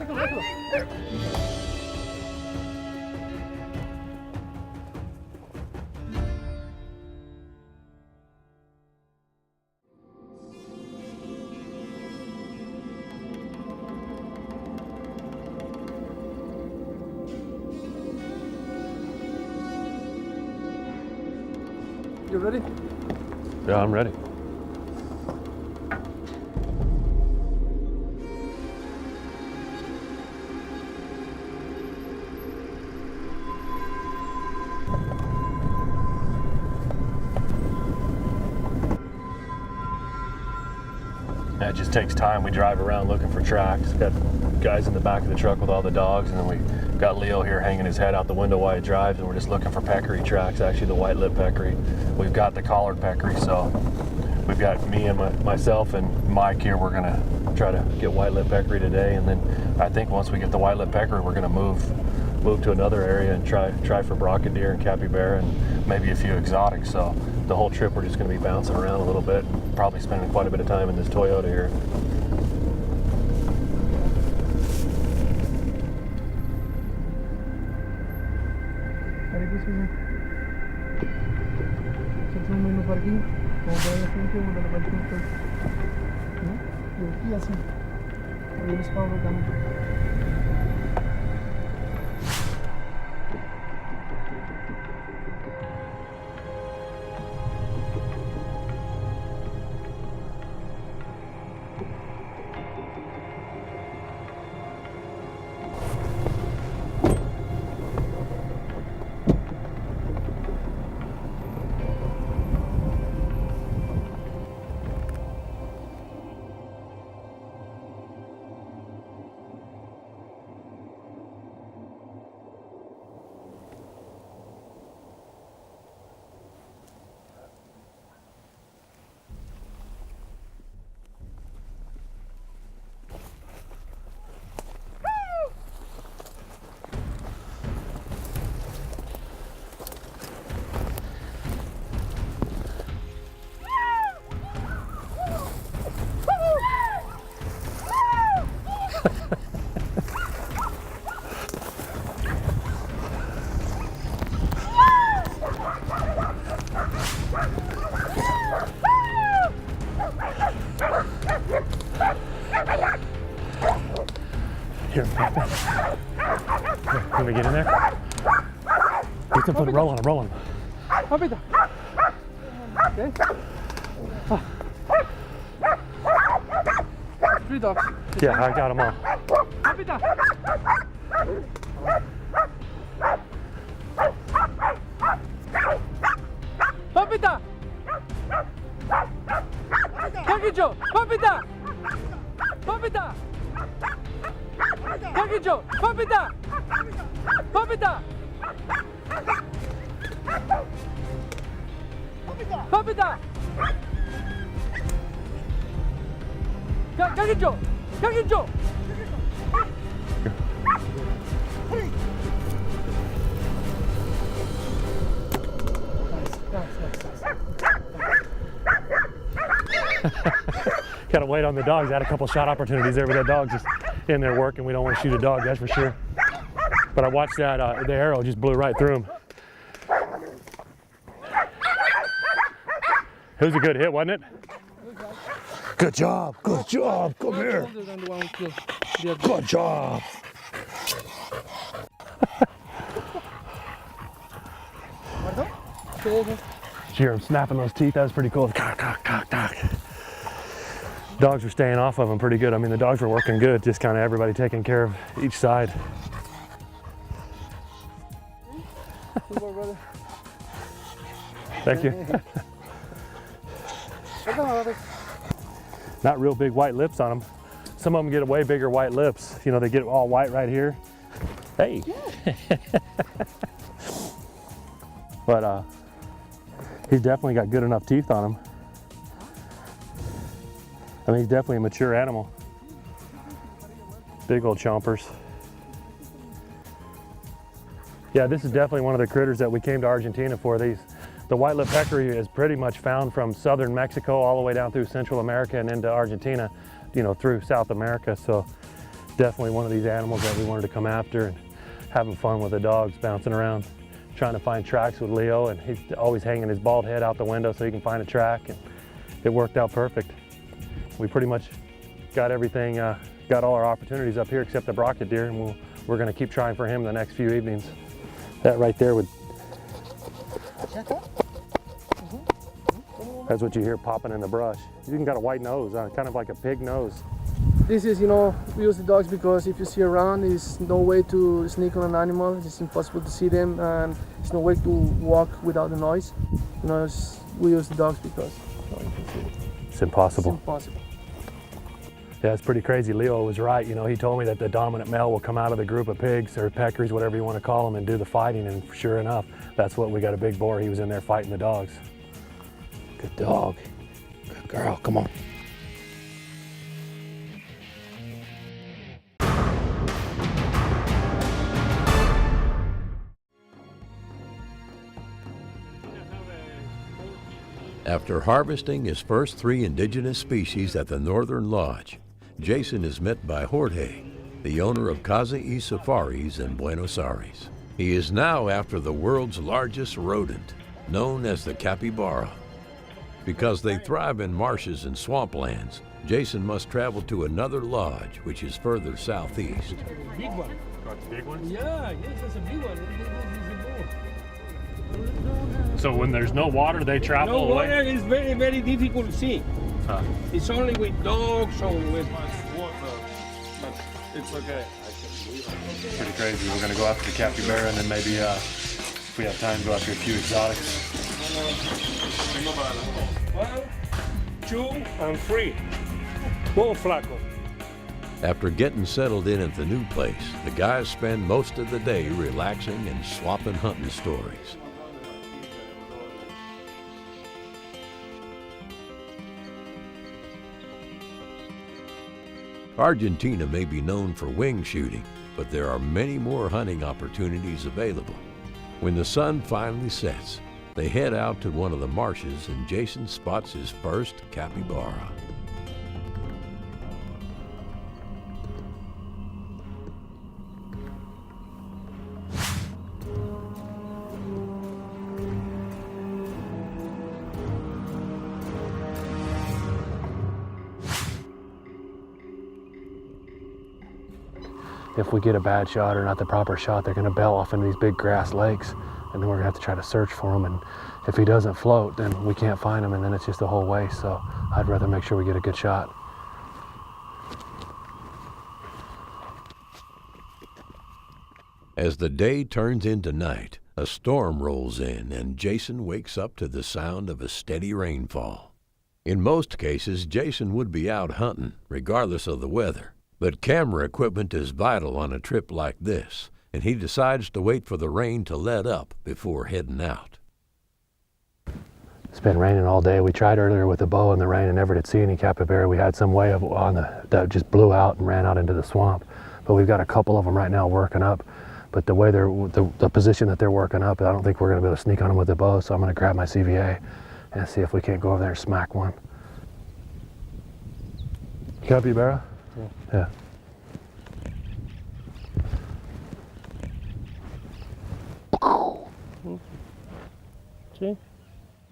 You ready? Yeah, I'm ready. It just takes time. We drive around looking for tracks. Got guys in the back of the truck with all the dogs, and then we got Leo here hanging his head out the window while he drives, and we're just looking for peccary tracks, actually the white-lipped peccary. We've got the collared peccary, so we've got me and myself and Mike here. We're gonna try to get white-lipped peccary today, and then I think once we get the white-lipped peccary, we're gonna move to another area and try for brocket deer and capybara and maybe a few exotics. So the whole trip we're just gonna be bouncing around a little bit, probably spending quite a bit of time in this Toyota here. Here, can we get in there? Get some foot, roll on him, roll on him. Okay. 3 dogs. Yeah, I got them all. Papita. Papita. Kakicho. Papita. Papita. Kakicho. Papita. Papita. Papita. Kakicho. Kakicho. Gotta wait on the dogs. I had a couple shot opportunities there, but that dog's just in there working. We don't want to shoot a dog, that's for sure. But I watched that, the arrow just blew right through him. It was a good hit, wasn't it? Good job, good job. Come here. Good job. Hear him snapping those teeth. That was pretty cool. Cock, cock, cock, cock. Dogs were staying off of him pretty good. I mean, the dogs were working good, just kind of everybody taking care of each side. Thank you. Not real big white lips on them. Some of them get way bigger white lips. You know, they get all white right here. Hey. But he's definitely got good enough teeth on him. I mean, he's definitely a mature animal. Big old chompers. Yeah, this is definitely one of the critters that we came to Argentina for. The white-lipped peccary is pretty much found from southern Mexico all the way down through Central America and into Argentina, you know, through South America. So definitely one of these animals that we wanted to come after, and having fun with the dogs, bouncing around, trying to find tracks with Leo, and he's always hanging his bald head out the window so he can find a track, and it worked out perfect. We pretty much got everything, got all our opportunities up here except the brocket deer, and we're going to keep trying for him the next few evenings. That right there would, that's what you hear popping in the brush. He's even got a white nose, kind of like a pig nose. This is, we use the dogs because if you see around, there's no way to sneak on an animal. It's impossible to see them, and there's no way to walk without the noise. We use the dogs because It's impossible. It's impossible. Yeah, it's pretty crazy. Leo was right. He told me that the dominant male will come out of the group of pigs or peccaries, whatever you want to call them, and do the fighting. And sure enough, that's what we got, a big boar. He was in there fighting the dogs. Good dog. Good girl. Come on. After harvesting his first 3 indigenous species at the Northern Lodge, Jason is met by Jorge, the owner of Casa y Safaris in Buenos Aires. He is now after the world's largest rodent, known as the capybara. Because they thrive in marshes and swamplands, Jason must travel to another lodge, which is further southeast. Big one. Got the big ones? Yeah, yes, that's a big one. So when there's no water, they travel No away? water is very, very difficult to see. It's only with dogs or with... It's okay. Pretty crazy. We're going to go after the capybara, and then maybe, if we have time, go after a few exotics. 1, 2, and 3. Go, Flaco. After getting settled in at the new place, the guys spend most of the day relaxing and swapping hunting stories. Argentina may be known for wing shooting, but there are many more hunting opportunities available. When the sun finally sets, they head out to one of the marshes and Jason spots his first capybara. If we get a bad shot or not the proper shot, they're going to bail off into these big grass lakes, and then we're going to have to try to search for him. And if he doesn't float, then we can't find him, and then it's just a whole waste. So I'd rather make sure we get a good shot. As the day turns into night, a storm rolls in and Jason wakes up to the sound of a steady rainfall. In most cases, Jason would be out hunting, regardless of the weather. But camera equipment is vital on a trip like this, and he decides to wait for the rain to let up before heading out. It's been raining all day. We tried earlier with the bow in the rain and never did see any capybara. We had some way that just blew out and ran out into the swamp. But we've got a couple of them right now working up. But the way the position that they're working up, I don't think we're going to be able to sneak on them with the bow. So I'm going to grab my CVA and see if we can't go over there and smack one. Capybara? Yeah. See? You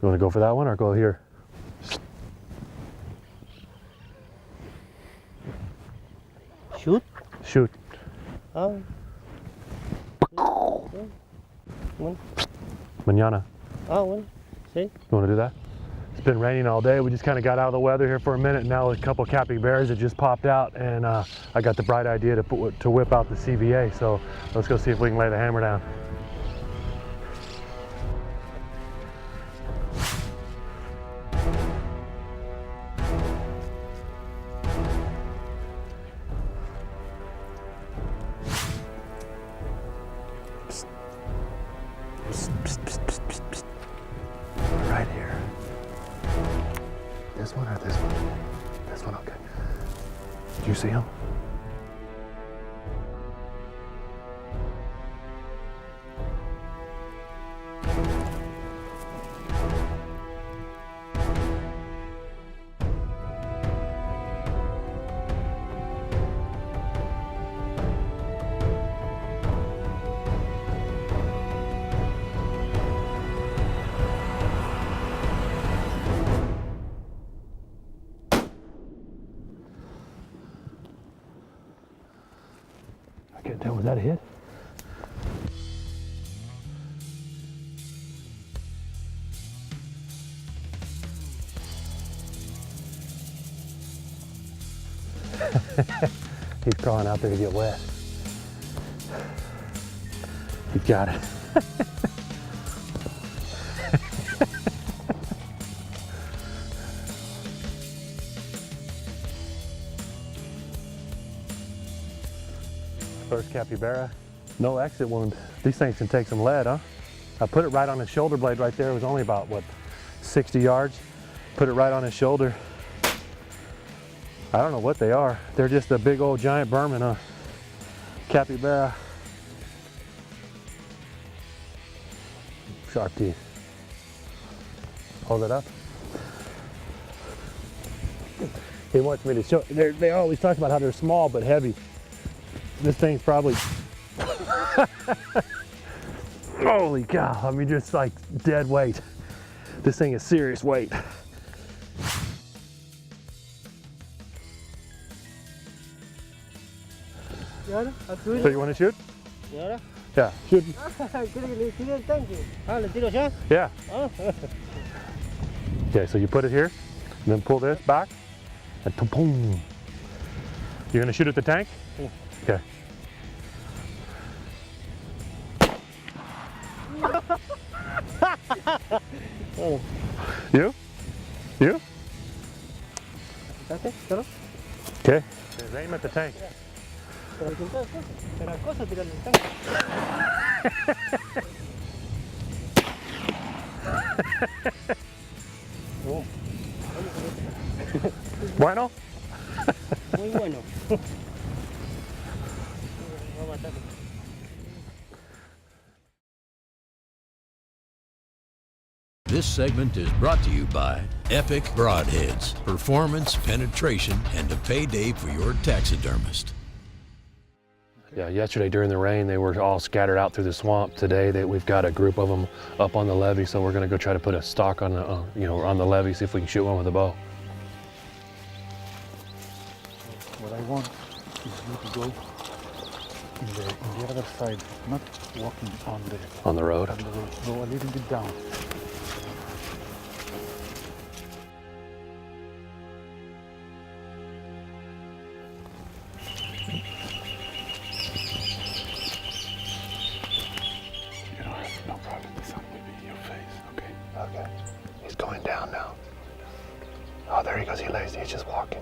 want to go for that one or go here? Shoot? Shoot. Oh. Mañana. Oh, well, see? You want to do that? It's been raining all day. We just kind of got out of the weather here for a minute. Now a couple capybaras that just popped out, and I got the bright idea to whip out the CVA. So let's go see if we can lay the hammer down. Right here. This one or this one? This one, okay. Did you see him? Can't tell, was that a hit? He's crawling out there to get wet. He's got it. First capybara. No exit wound. These things can take some lead, huh? I put it right on his shoulder blade right there. It was only about, what, 60 yards? Put it right on his shoulder. I don't know what they are. They're just a big old giant Burman, huh? Capybara. Sharp teeth. Hold it up. He wants me to show. They always talk about how they're small but heavy. This thing's probably, holy cow, I mean, just like dead weight. This thing is serious weight. So you want to shoot? ¿Y ahora? Yeah, shoot. ¿Quiere que le tire el tanque? Ah, ¿le tiro ya? Yeah. Ah. Okay, so you put it here, and then pull this back, and boom. You're gonna shoot at the tank? Yeah. Okay. Oh. You? You? ¿Escuchaste? ¿Claro? Okay. Just aim at the tank. Pero hay que entrar, pero cosa tirarle el tanque. Oh. Bueno? Muy bueno. Va a matar. This segment is brought to you by Epic Broadheads, performance, penetration, and a payday for your taxidermist. Yeah, yesterday during the rain, they were all scattered out through the swamp. Today, we've got a group of them up on the levee, so we're gonna go try to put a stock on the, on the levee, see if we can shoot one with a bow. What I want is you to go in the other side, not walking On the road. on the road. Go a little bit down. You don't have no problem. The sun will be in your face, okay? Okay. He's going down now. Oh, there he goes. He's just walking.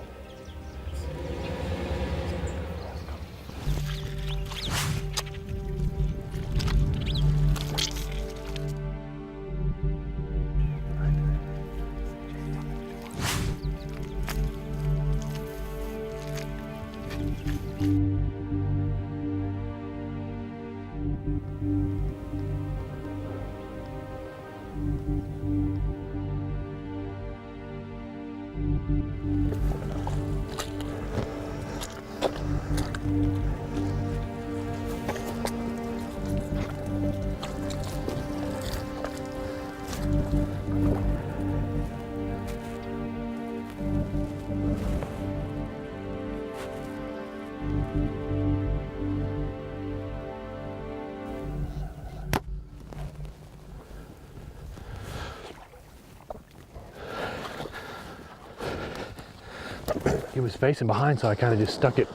He was facing behind, so I kind of just stuck it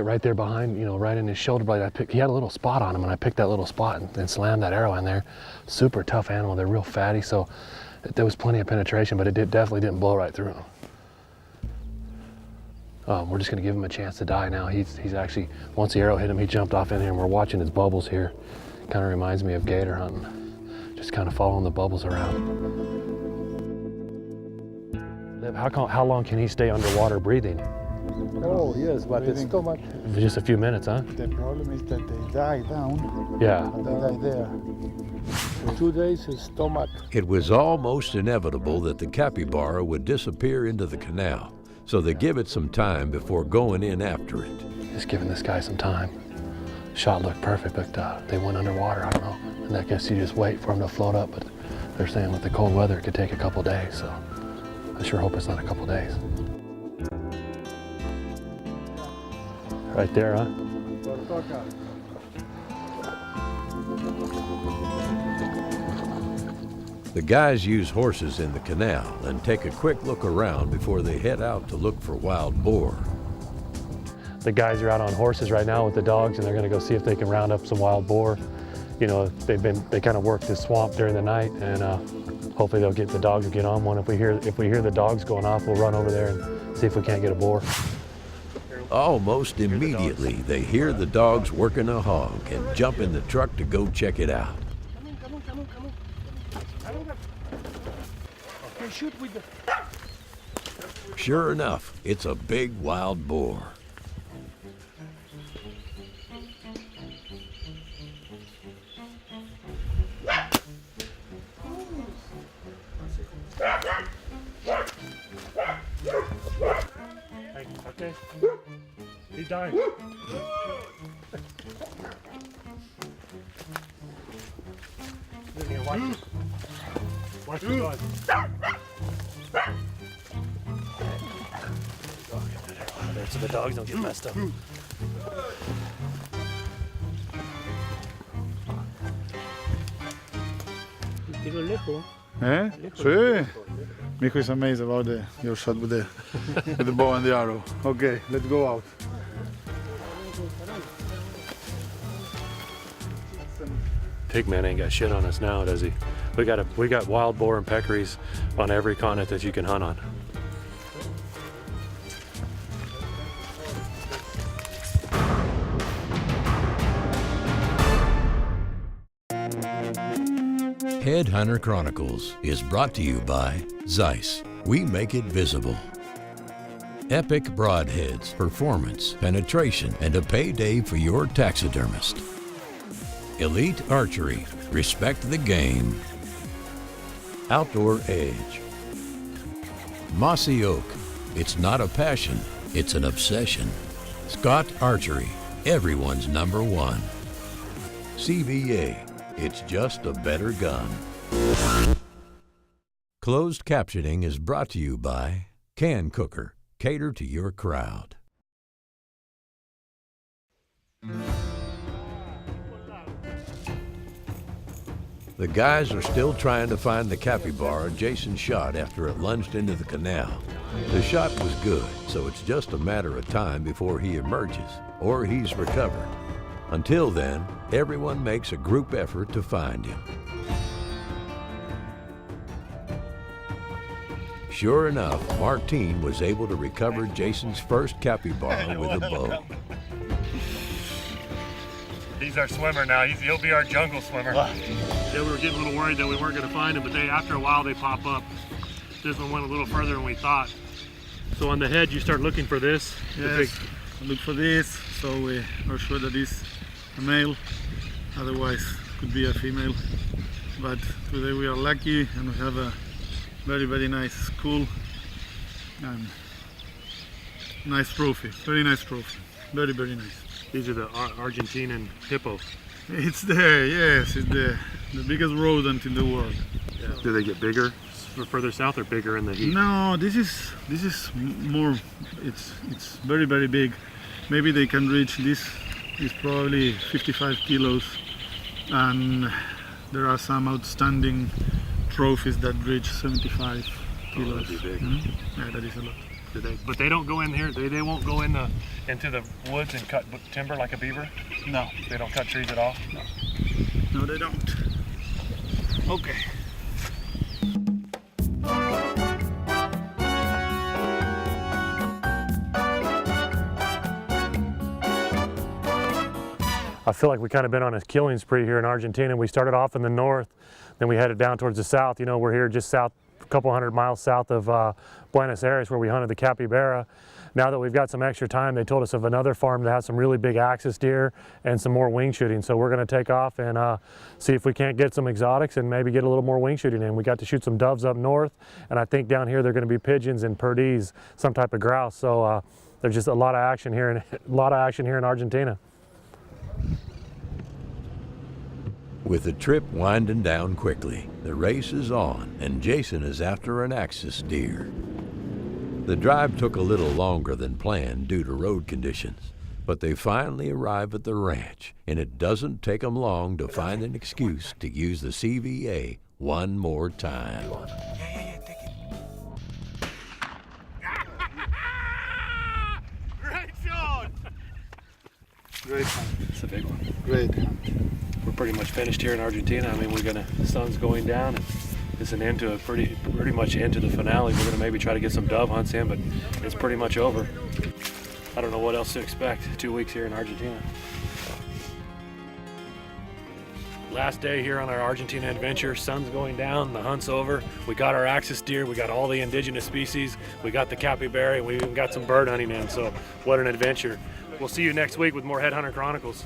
right there behind, right in his shoulder blade. He had a little spot on him, and I picked that little spot and slammed that arrow in there. Super tough animal. They're real fatty, so there was plenty of penetration, but it definitely didn't blow right through him. We're just gonna give him a chance to die now. He's actually, once the arrow hit him, he jumped off in here, and we're watching his bubbles here. Kind of reminds me of gator hunting. Just kind of following the bubbles around. How long can he stay underwater breathing? Oh, yes, but the stomach. Just a few minutes, huh? The problem is that they die down, Yeah. and they die there. For 2 days, his stomach. It was almost inevitable that the capybara would disappear into the canal, so they give it some time before going in after it. Just giving this guy some time. Shot looked perfect, but they went underwater. I don't know. And I guess you just wait for him to float up, but they're saying with the cold weather, it could take a couple days, so I sure hope it's not a couple days. Right there, huh? The guys use horses in the canal and take a quick look around before they head out to look for wild boar. The guys are out on horses right now with the dogs, and they're going to go see if they can round up some wild boar. You know, they kind of work this swamp during the night, and hopefully the dogs will get on one. If we hear the dogs going off, we'll run over there and see if we can't get a boar. Almost immediately, they hear the dogs working a hog and jump in the truck to go check it out. Okay, shoot with the... Sure enough, it's a big wild boar. Okay. He's dying. Watch the dog. So the dogs don't get messed up. Tiro lejos. Eh? Sí. Mijo is amazed about your shot with the bow and the arrow. Okay, let's go out. Pigman ain't got shit on us now, does he? We got wild boar and peccaries on every continent that you can hunt on. Headhunter Chronicles is brought to you by Zeiss. We make it visible. Epic Broadheads, performance, penetration, and a payday for your taxidermist. Elite Archery, respect the game. Outdoor Edge. Mossy Oak, it's not a passion, it's an obsession. Scott Archery, everyone's #1. CVA, it's just a better gun. Closed captioning is brought to you by Can Cooker. Cater to your crowd. The guys are still trying to find the capybara Jason shot after it lunged into the canal. The shot was good, so it's just a matter of time before he emerges or he's recovered. Until then, everyone makes a group effort to find him. Sure enough, Martine was able to recover Jason's first capybara with a bow. He's our swimmer now. He'll be our jungle swimmer. Yeah, we were getting a little worried that we weren't going to find him, but after a while they pop up. This one went a little further than we thought. So on the head, you start looking for this. Yes, look for this, so we are sure that it's a male. Otherwise, could be a female. But today we are lucky, and we have a very, very nice skull and nice trophy. Very nice trophy. Very, very nice. These are the Argentinian hippo. It's yes, it's the biggest rodent in the world. Yeah. Do they get bigger further south or bigger in the heat? No, this is more. It's very, very big. Maybe they can reach this. Is probably 55 kilos, and there are some outstanding trophies that reach 75 kilos. That'd be big. Mm-hmm. Yeah, that is a lot. But they don't go in here. They won't go into the woods and cut timber like a beaver. No, they don't cut trees at all. No, they don't. Okay. I feel like we kind of been on a killing spree here in Argentina. We started off in the north, then we headed down towards the south. You know, we're here just south, a couple hundred miles south of Buenos Aires, where we hunted the capybara. Now that we've got some extra time, they told us of another farm that has some really big axis deer and some more wing shooting. So we're going to take off and see if we can't get some exotics and maybe get a little more wing shooting in. We got to shoot some doves up north, and I think down here they're going to be pigeons and perdiz, some type of grouse. So there's just a lot of action here, in Argentina. With the trip winding down quickly, the race is on, and Jason is after an axis deer. The drive took a little longer than planned due to road conditions, But they finally arrive at the ranch, and it doesn't take them long to find an excuse to use the CVA one more time. Great shot! Great hunt. It's a big one. Great hunt. We're pretty much finished here in Argentina. I mean, the sun's going down. And it's an end to pretty much end to the finale. We're gonna maybe try to get some dove hunts in, but it's pretty much over. I don't know what else to expect. 2 weeks here in Argentina. Last day here on our Argentina adventure. Sun's going down, the hunt's over. We got our axis deer, we got all the indigenous species, we got the capybara, and we even got some bird hunting in, so what an adventure. We'll see you next week with more Headhunter Chronicles.